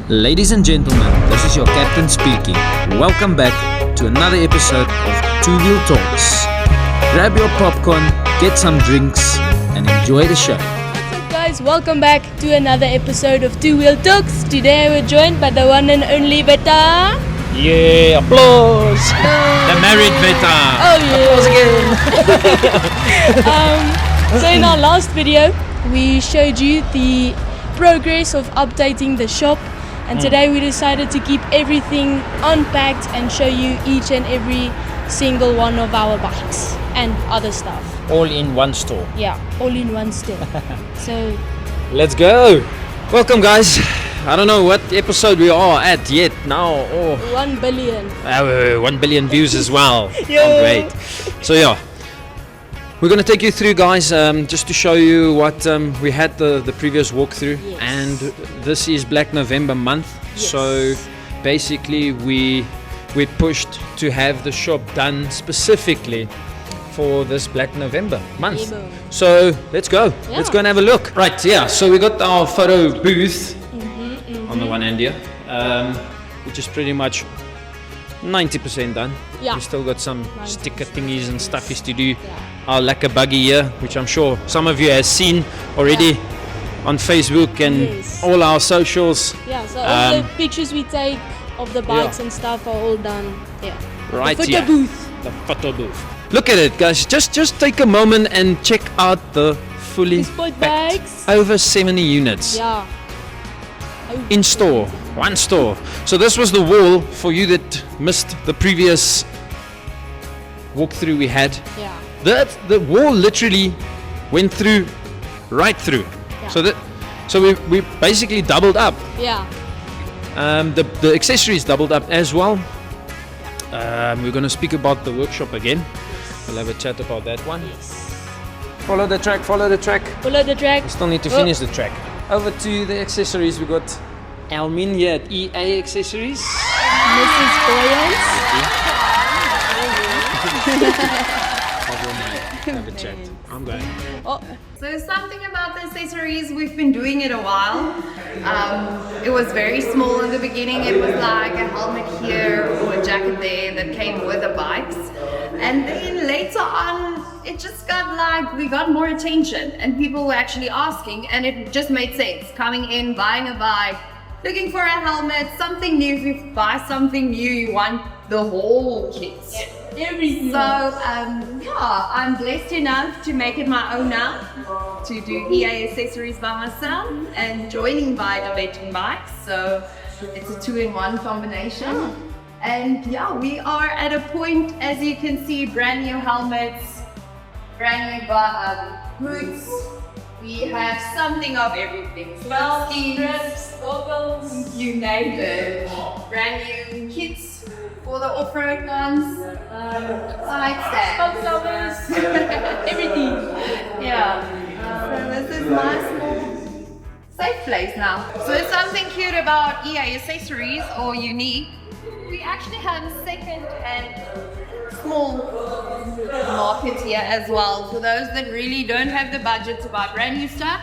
Ladies and gentlemen, this is your captain speaking. Welcome back to another episode of Two Wheel Talks. Grab your popcorn, get some drinks, and enjoy the show. What's up, guys? Welcome back to another episode of Two Wheel Talks. Today we're joined by the one and only Beta. Yeah, applause! The married Beta! Oh yeah! Applause again! So in our last video, we showed you the progress of updating the shop. And today we decided to keep everything unpacked and show you each and every single one of our bikes and other stuff. All in one store. Yeah, all in one store. So Let's go! Welcome, guys. I don't know what episode we are at yet now. 1 billion. 1 billion views as well. Yo. Can't wait. So yeah, we're going to take you through, guys, just to show you what we had the previous walkthrough. Yes. And this is Black November month. Yes. So basically we pushed to have the shop done specifically for this Black November month. Yeah. So let's go. Yeah. Let's go and have a look. Right, yeah, so we got our photo booth on the one end here, which is pretty much 90% done. Yeah. We still got some 90%. sticker thingies and stuffies to do. Our lacquer buggy here, which I'm sure some of you have seen already on Facebook and Yes. all our socials. Yeah, so all the Um, pictures we take of the bikes and stuff are all done. Yeah. Right The photo here. booth. The photo booth. Look at it, guys. Just take a moment and check out the fully Sport packed bikes. over 70 units. Yeah. In store, one store. So this was the wall for you that missed the previous walkthrough we had. Yeah. The wall literally went through, right through. Yeah. So we basically doubled up. Yeah. The accessories doubled up as well. We're going to speak about the workshop again. We'll have a chat about that one. Yes. Follow the track. Follow the track. Follow the track. We still need to finish the track. Over to the accessories. We got Almin here at EA Accessories. Mrs. Boyens. Have a chat. I'm going. Oh, So something about the accessories, we've been doing it a while. It was very small in the beginning. It was like a helmet here or a jacket there that came with the bikes. And then later on, it just got like, we got more attention and people were actually asking, and it just made sense. Coming in, buying a bike, looking for a helmet, something new. If you buy something new, you want the whole kit. everything. So yeah, I'm blessed enough to make it my own now, to do EA accessories by myself and joining by Dewet&Bikes. So it's a 2-in-1 combination. And yeah, we are at a point, as you can see, brand new helmets, brand new hoods. We have something of everything. Belts, Skis, straps, goggles. you name it. Brand new kits for the off-road ones. Like that. Stock covers. Everything. Yeah. So this is my small safe place now. So it's something cute about EA accessories or unique. We actually have a second and small market here as well. For those that really don't have the budget to buy brand new stuff,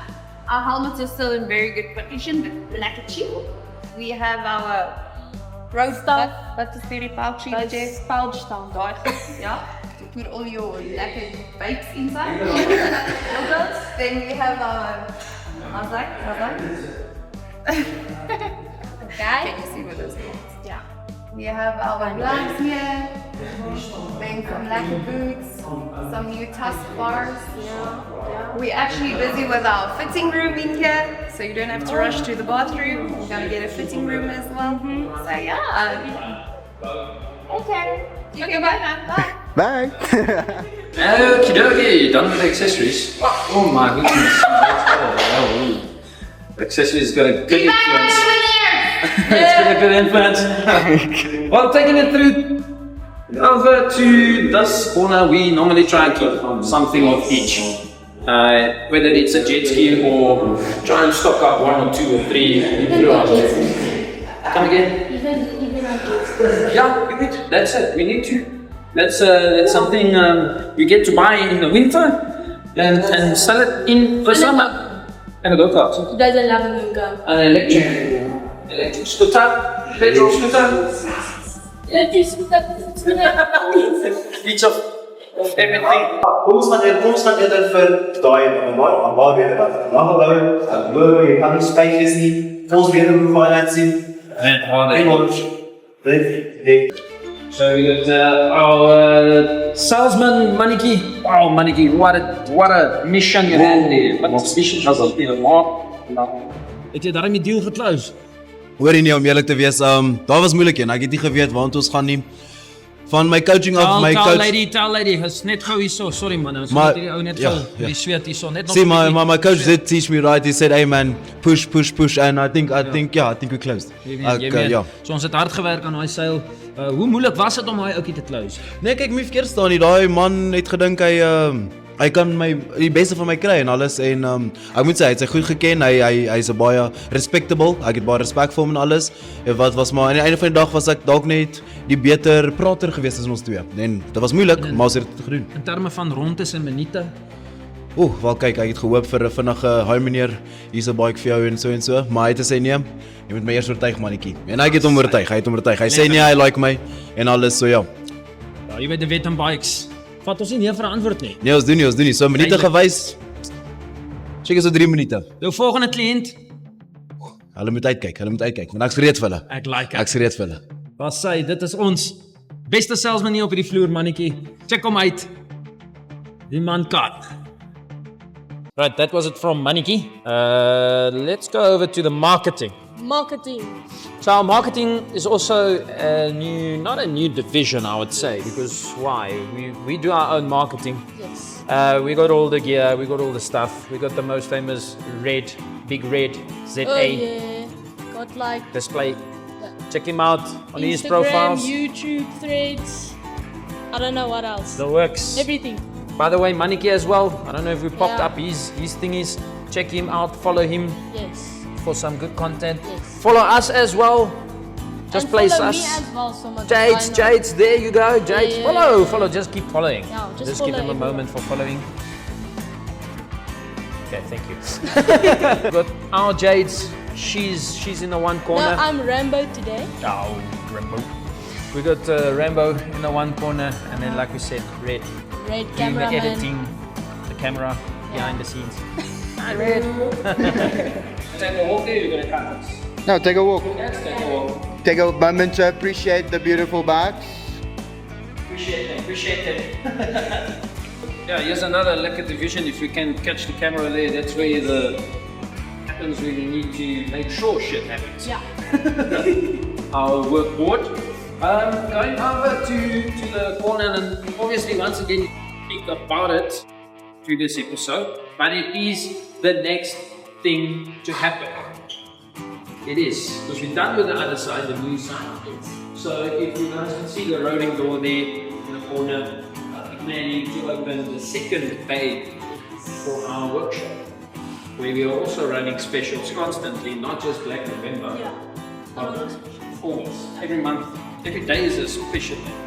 our helmets are still in very good condition with black chip. We have our road stuff, but it's very pouchy. That's pouch stuff. Yeah, to put all your lacquered bikes inside. Then we have our Okay. Can you see what this is? Yeah. We have our gloves here, then some lacquer boots, some new tusk bars. Yeah. We're actually busy with our fitting room in here, so you don't have to rush to the bathroom. We're gonna get a fitting room as well. So yeah. Okay. You can go now. Bye. Bye. Okie dokie, done with the accessories. Oh my goodness. The accessories got a good influence. It's got a good influence. Well, taking it through over to this corner, we normally try and keep something of each. Whether it's a jet ski or try and stock up 1 or 2 or 3 throughout. Come again? Yeah, we need. That's it. We need to. That's something you get to buy in the winter and sell it in the summer. And a go-kart. He doesn't love a go. An electric Electric scooter, petrol scooter, each of everything. Ons gaan eerder vir daai waar weer wat. Nou, jy kan nie spykies nie. Ons weer op financing. So we got our salesman Maniki. Oh Maniki, what a mission you had there. What a mission was it? Het jy daarmee deal geclose? Hoor nie om eerlik te wees, daar was moeilik en ek het nie geweet waar ons gaan nie. Van my coaching af, my coach. Tell lady, is net gou hierso. Sorry man, ons Maar- moet hierdie ou net ja, gou ja. die sweet hierso net nog. See, my coach did teach me right. He said, "Hey man, push," and I think we closed. Ja. So ons het hard gewerk aan daai seil. Hoe moeilik was dit om daai ouetjie te close? Nee, kyk, my verkeerd staan nie. Daai man het gedink hy kan die beste van my kry en alles en ek moet sê hy het sy goed geken. Hy's 'n baie respectable. Ek het baie respek vir hom en alles. Wat was maar aan die einde van die dag was ek dalk net die beter prater gewees as ons twee. En dit was moeilik, maar ons het dit gedoen. In terme van rondes en minute. Wel kyk, ek het gehoop vir 'n vinnige, "Hi meneer, hier's 'n bike vir jou" en so, maar hy het gesê nee, jy moet my eers oortuig mannetjie. En ek het hom oortuig, hy het hom oortuig. Hy sê nee, hy like my en alles so ja. Ja, jy weet Dewet&Bikes. Vat ons nie nee vir 'n antwoord nie. Nee, ons doen nie. So minute Duidelik. gewys. Seker so 3 minute. Jou volgende kliënt, Hulle moet uitkyk, want ek's gereed vir hulle. ek like Ek's gereed vir hulle. Wat sê, dit is ons beste salesman hier op hierdie vloer mannetjie. Check hom uit. Die man kan. Right, that was it from Maniki. Let's go over to the marketing. Marketing. So our marketing is also not a new division, I would say, because why? We do our own marketing. Yes. We got all the gear, we got all the stuff. We got the most famous big red ZA Oh yeah. Got like display. Check him out on his Instagram, profiles. YouTube, Threads. I don't know what else. The works. Everything. By the way, Maniki as well. I don't know if we popped Yeah. up his thingies. Check him out, follow him Yes. for some good content. Yes. Follow us as well. Just And place follow us. me as well so much. Jades, there you go. Jades, Yeah. follow, just keep following. Yeah, just give follow them a everyone. moment for following. Okay, thank you. But our Jades, she's in the one No, corner. I'm Rambo today. Oh, Rambo. We got Rambo in the one corner, and then like we said, Red Red doing the cameraman. editing, the camera behind the scenes. Hi, Red. Take a walk there. You're gonna cut us. No, take a walk. Let's take a walk. Take a moment to appreciate the beautiful bikes. Appreciate them. Yeah, here's another lekker division. If you can catch the camera there, that's where the happens when you need to make sure shit happens. Yeah. Our work board. Going over to the corner, and obviously once again speak about it previous episode, but it is the next thing to happen. It is, because we're done with the other side, the new side. So if you guys can see the rolling door there in the corner, planning to open the second bay for our workshop, where we are also running specials constantly, not just Black November, but always, every month, every day is a special day.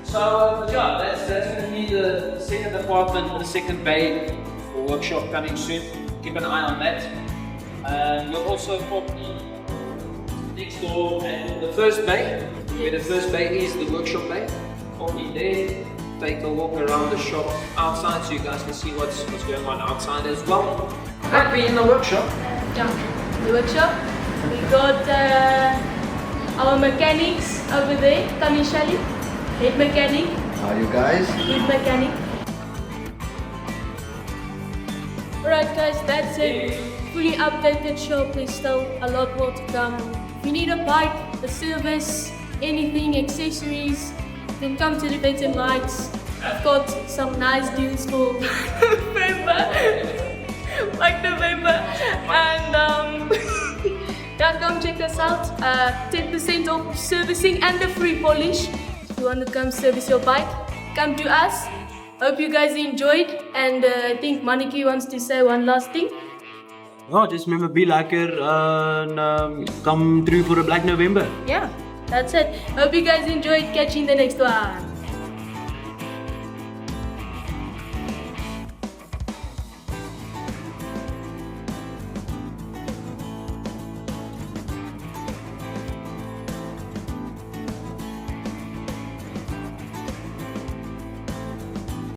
So yeah, that's going to be the second apartment, the second bay for workshop coming soon. Keep an eye on that. You'll also probably next door at the first bay, where the first bay is the workshop bay. Probably there. Take a walk around the shop outside so you guys can see what's going on outside as well. Happy in the workshop. Yeah. The workshop. We got our mechanics over there. Kamishali, head mechanic. How are you guys? Head mechanic. Alright guys, that's it. Fully updated shop. There's still a lot more to come. If you need a bike, a service, anything, accessories, then come to the Dewet&Bikes. I've got some nice deals for November. Like November. And yeah, come check us out. 10% off servicing and a free polish. If you want to come service your bike, come to us. Hope you guys enjoyed. And I think Maniki wants to say one last thing. Ja, just remember be lekker and come through for a Black November. Yeah, that's it. Hope you guys enjoyed. Catch you in the next one.